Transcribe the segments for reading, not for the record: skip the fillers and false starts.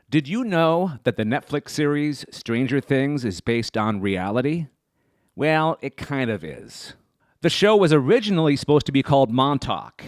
Did you know that the Netflix series Stranger Things is based on reality? Well, it kind of is. The show was originally supposed to be called Montauk,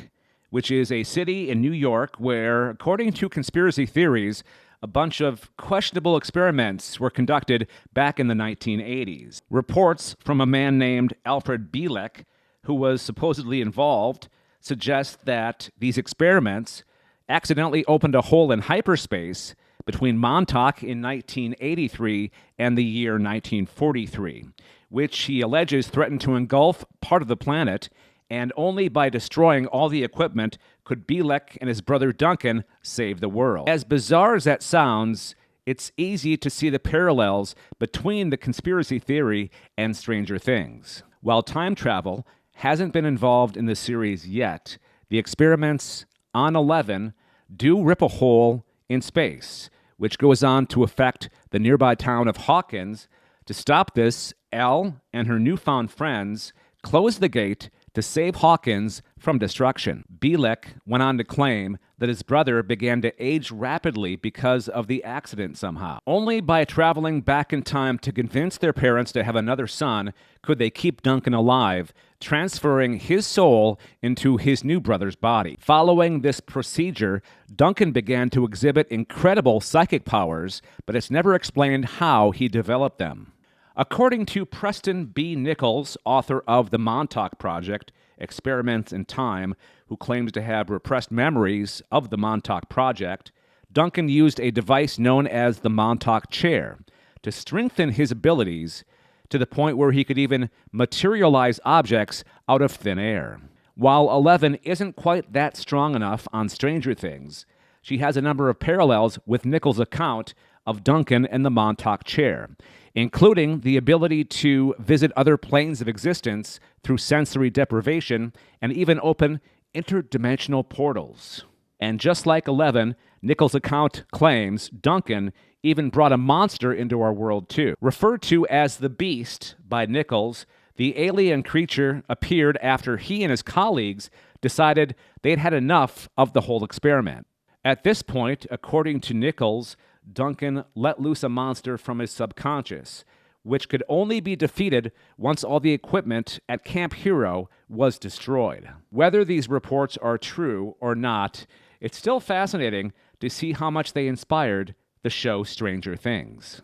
which is a city in New York where, according to conspiracy theories, a bunch of questionable experiments were conducted back in the 1980s. Reports from a man named Alfred Bielek, who was supposedly involved, suggest that these experiments accidentally opened a hole in hyperspace between Montauk in 1983 and the year 1943, which he alleges threatened to engulf part of the planet, and only by destroying all the equipment could Bielek and his brother Duncan save the world. As bizarre as that sounds, it's easy to see the parallels between the conspiracy theory and Stranger Things. While time travel hasn't been involved in the series yet, the experiments on 11 do rip a hole in space, which goes on to affect the nearby town of Hawkins. To stop this, Elle and her newfound friends close the gate to save Hawkins from destruction. Bielek went on to claim that his brother began to age rapidly because of the accident somehow. Only by traveling back in time to convince their parents to have another son could they keep Duncan alive, transferring his soul into his new brother's body. Following this procedure, Duncan began to exhibit incredible psychic powers, but it's never explained how he developed them. According to Preston B. Nichols, author of the Montauk Project, Experiments in Time, who claims to have repressed memories of the Montauk Project, Duncan used a device known as the Montauk Chair to strengthen his abilities to the point where he could even materialize objects out of thin air. While 11 isn't quite that strong enough on Stranger Things, she has a number of parallels with Nichols' account of Duncan and the Montauk Chair, including the ability to visit other planes of existence through sensory deprivation and even open interdimensional portals. And just like 11, Nichols' account claims Duncan even brought a monster into our world too. Referred to as the Beast by Nichols, the alien creature appeared after he and his colleagues decided they'd had enough of the whole experiment. At this point, according to Nichols, Duncan let loose a monster from his subconscious, which could only be defeated once all the equipment at Camp Hero was destroyed. Whether these reports are true or not, it's still fascinating to see how much they inspired the show Stranger Things.